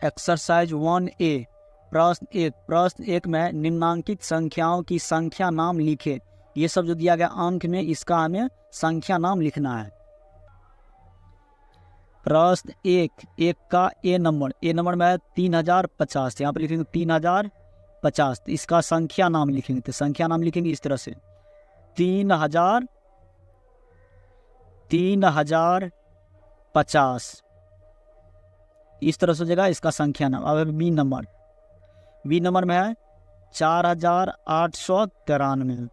Exercise 1A प्रश्न एक में निम्नांकित संख्याओं की संख्या नाम लिखे। ये सब जो दिया गया अंक में, इसका हमें संख्या नाम लिखना है। प्रश्न एक का ए नंबर में है 3050। यहाँ पर लिखेंगे 3050, तो इसका संख्या नाम लिखेंगे। तो संख्या नाम लिखेंगे इस तरह से 3050, इस तरह से हो जाएगा इसका संख्या नाम। अब बी नंबर में है 4893,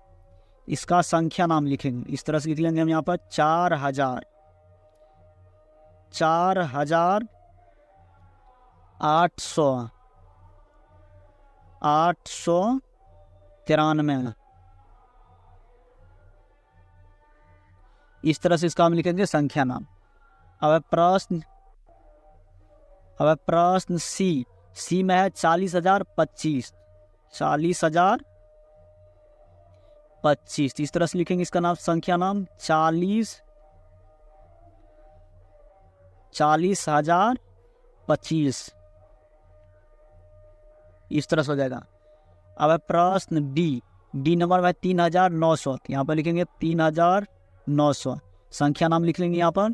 इसका संख्या नाम लिखेंगे। इस तरह से लिख लेंगे हम यहाँ पर 4893, इस तरह से इसका हम लिखेंगे संख्या नाम। अब प्रश्न सी में है 40,025, 40,025, इस तरह से लिखेंगे इसका नाम संख्या नाम 40,025, इस तरह से हो जाएगा। अब प्रश्न डी नंबर में 3900, यहाँ पर लिखेंगे 3900, संख्या नाम लिख लेंगे यहाँ पर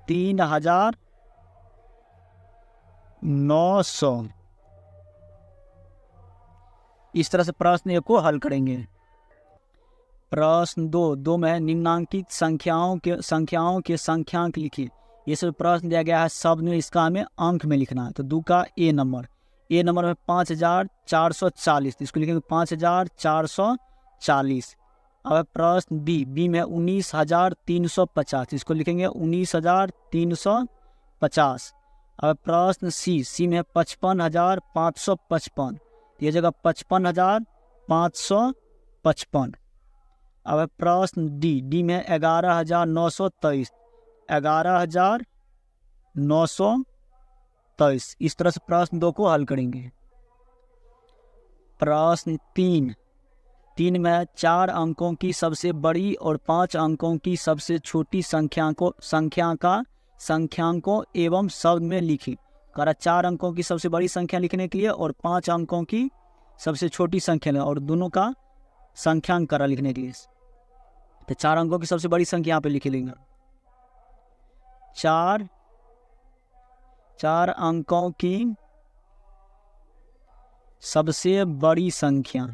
3900, इस तरह से प्रश्न एक को हल करेंगे। प्रश्न दो में निम्नांकित संख्याओं के संख्यांक लिखिए। ये सब प्रश्न दिया गया है शब्द में, इसका हमें अंक में लिखना है। तो 2 का ए नंबर में 5440, इसको लिखेंगे 5440। अब प्रश्न बी में 19350, इसको लिखेंगे 19350। अब प्रश्न सी में 55555, ये जगह 55555। अब प्रश्न डी में 11923, 11923, इस तरह से प्रश्न 2 को हल करेंगे। प्रश्न तीन में 4 अंकों की सबसे बड़ी और 5 अंकों की सबसे छोटी संख्यांकों एवं शब्द में लिखी। करा 4 अंकों की सबसे बड़ी संख्या लिखने के लिए और 5 अंकों की सबसे छोटी संख्या, और दोनों का संख्यांक करा लिखने के लिए। तो 4 अंकों की सबसे बड़ी संख्या यहाँ पे लिख लेंगे। 4 अंकों की सबसे बड़ी संख्या,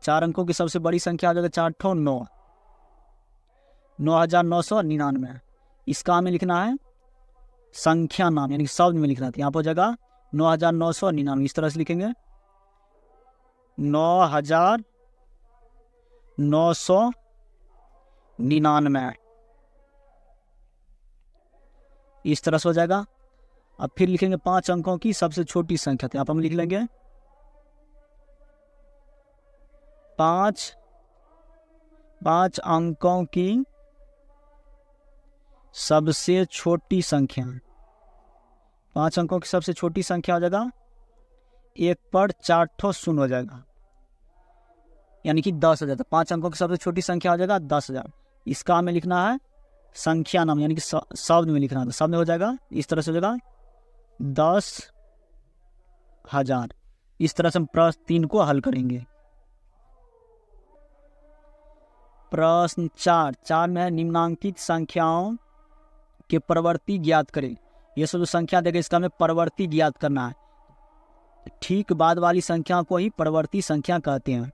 4 अंकों की सबसे बड़ी संख्या आ जाएगा 4 ठो 9999। इसका हमें लिखना है संख्या नाम, यानी शब्द में लिखना था। यहाँ पर हो जाएगा 9999, इस तरह से लिखेंगे 9999, इस तरह से हो जाएगा। अब फिर लिखेंगे 5 अंकों की सबसे छोटी संख्या, तो यहाँ पर हम लिख लेंगे 5 अंकों की सबसे छोटी संख्या। 5 अंकों की सबसे छोटी संख्या हो जाएगा 1 पर 4 ठो शून्य हो जाएगा, यानी कि 10 हो जाता है। 5 अंकों की सबसे छोटी संख्या हो जाएगा 10,000। इसका हमें लिखना है संख्या नाम, यानी कि शब्द में लिखना है। शब्द में हो जाएगा इस तरह से हो जाएगा 10,000। इस तरह से हम प्रश्न 3 को हल करेंगे। प्रश्न 4 में निम्नांकित संख्याओं के प्रवर्ती ज्ञात करें। ये सब जो संख्या देगा इसका हमें प्रवर्ती ज्ञात करना है। ठीक बाद वाली संख्या को ही प्रवर्ती संख्या कहते हैं।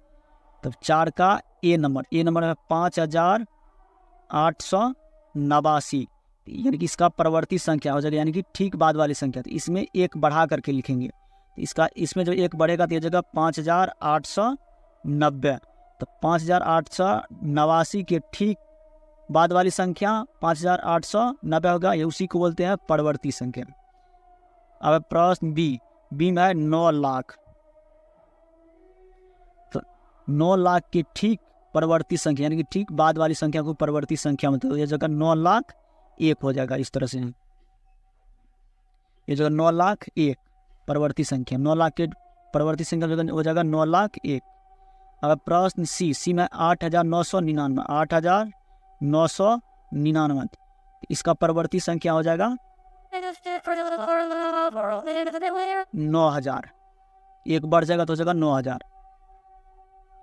तब 4 का ए नंबर है 5889, यानी कि इसका प्रवर्ती संख्या हो जाएगा, यानी कि ठीक बाद वाली संख्या। तो इसमें 1 बढ़ा करके लिखेंगे। इसमें जो 1 बढ़ेगा तो ये जगह 5890। तो 5889 के ठीक बाद वाली संख्या 5890 होगा, ये उसी को बोलते हैं प्रवर्ती संख्या। अब प्रश्न बी में है 9 लाख। तो 9 लाख की ठीक प्रवर्ती संख्या, यानी कि ठीक बाद वाली संख्या को प्रवर्ती संख्या में, तो ये जगह 9,01,000 हो जाएगा। इस तरह से ये जगह 9,01,000 प्रवर्ती संख्या, 9 लाख के प्रवर्ती संख्या हो जाएगा 9,01,000। अब प्रश्न सी में 8,999, इसका प्रवर्ती संख्या हो जाएगा 9,000, एक बढ़ जाएगा तो हो जाएगा 9,000।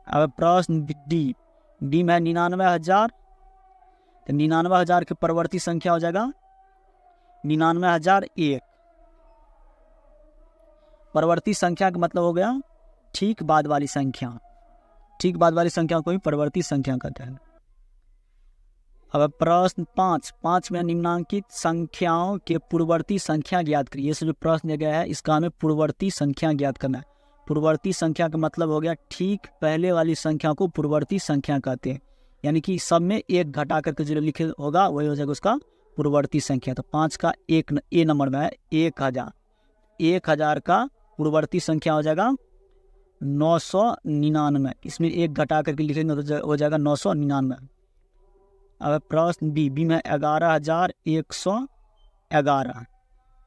अब प्रश्न डी, डी में 99,000, तो 99,000 की परवर्ती संख्या हो जाएगा 99,001। परवर्ती संख्या का मतलब हो गया ठीक बाद वाली संख्या, ठीक बाद वाली संख्या को ही परवर्ती संख्या कहते हैं। अब प्रश्न 5 में निम्नांकित संख्याओं के पूर्ववर्ती संख्या ज्ञात करिए। ये जो प्रश्न दिया गया है इसका हमें पूर्ववर्ती संख्या ज्ञात करना है। पूर्ववर्ती संख्या का मतलब हो गया ठीक पहले वाली संख्या को पूर्ववर्ती संख्या कहते हैं, यानी कि सब में एक घटा करके जो लिखे होगा वही हो जाएगा उसका पूर्ववर्ती संख्या। तो 5 का एक ए नंबर में है 1,000, 1,000 का पूर्ववर्ती संख्या हो जाएगा 999, इसमें एक घटा करके लिखेंगे तो हो जाएगा 999। अब प्रश्न बी, बी में 11,111,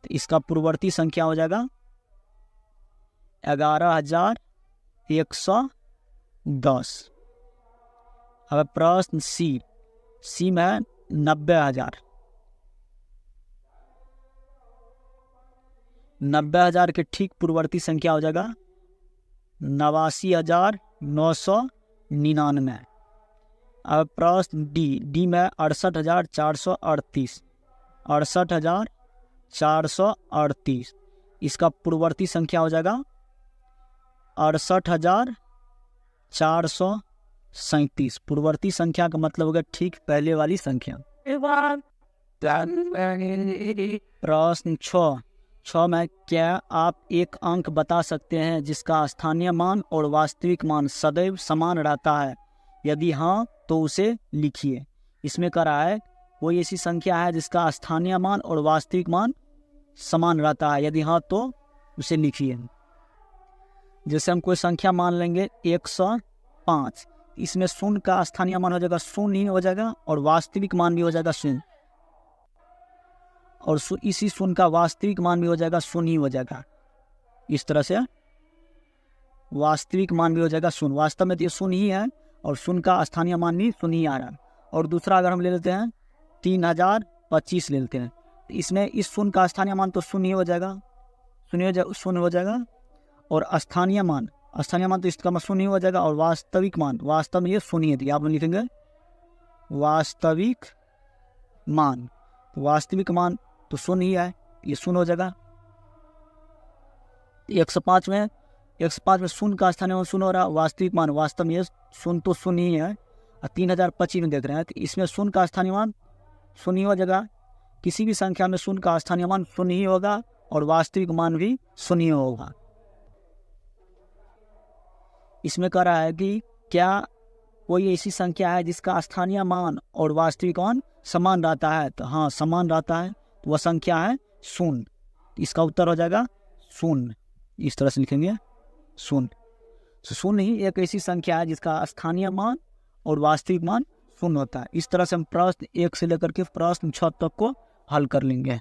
तो इसका पूर्ववर्ती संख्या हो जाएगा 11,110। अब प्रश्न सी, सी में 90,000, 90,000 के ठीक पूर्ववर्ती संख्या हो जाएगा 89,999। अब प्रश्न डी, डी में 68,438, 68,438, इसका पूर्ववर्ती संख्या हो जाएगा 68,437। पूर्ववर्ती संख्या का मतलब हो गया ठीक पहले वाली संख्या। प्रश्न 6 में क्या आप एक अंक बता सकते हैं जिसका स्थानीय मान और वास्तविक मान सदैव समान रहता है? यदि हाँ तो उसे लिखिए। इसमें कह रहा है कोई ऐसी संख्या है जिसका स्थानीय मान और वास्तविक मान समान रहता है, यदि हाँ तो उसे लिखिए। जैसे हम कोई संख्या मान लेंगे 105, इसमें शून्य का स्थानीय मान हो जाएगा शून्य ही हो जाएगा और वास्तविक मान भी हो जाएगा शून्य, और इसी शून्य का वास्तविक मान भी हो जाएगा शून्य ही हो जाएगा। इस तरह से वास्तविक मान भी हो जाएगा शून्य, वास्तव में तो ये शून्य ही है और शून्य का स्थानीय मान भी शून्य ही आ रहा है। और दूसरा अगर हम ले लेते हैं 3025 ले लेते हैं, तो इसमें इस शून्य का स्थानीय मान तो शून्य ही हो जाएगा, शून्य हो जाएगा, और स्थानीय मान तो इसका शून्य ही हो जाएगा, और वास्तविक मान वास्तव में ये शून्य है, तो आप लिखेंगे वास्तविक मान, वास्तविक मान तो शून्य ही है, ये शून्य हो जाएगा। 105 में शून्य का स्थानीय मान शून्य हो रहा है, वास्तविक मान वास्तव में ये शून्य तो शून्य ही है। 3025 में देख रहे हैं तो इसमें शून्य का स्थानीय मान शून्य हो जाएगा। किसी भी संख्या में शून्य का स्थानीय मान शून्य ही होगा और वास्तविक मान भी शून्य होगा। इसमें कह रहा है कि क्या कोई ऐसी संख्या है जिसका स्थानीय मान और वास्तविक मान समान रहता है? तो हाँ, समान रहता है, तो वह संख्या है शून्य। इसका उत्तर हो जाएगा शून्य। इस तरह से लिखेंगे शून्य। शून्य ही एक ऐसी संख्या है जिसका स्थानीय मान और वास्तविक मान शून्य होता है। इस तरह से हम प्रश्न 1 से लेकर के प्रश्न 6 तक को हल कर लेंगे।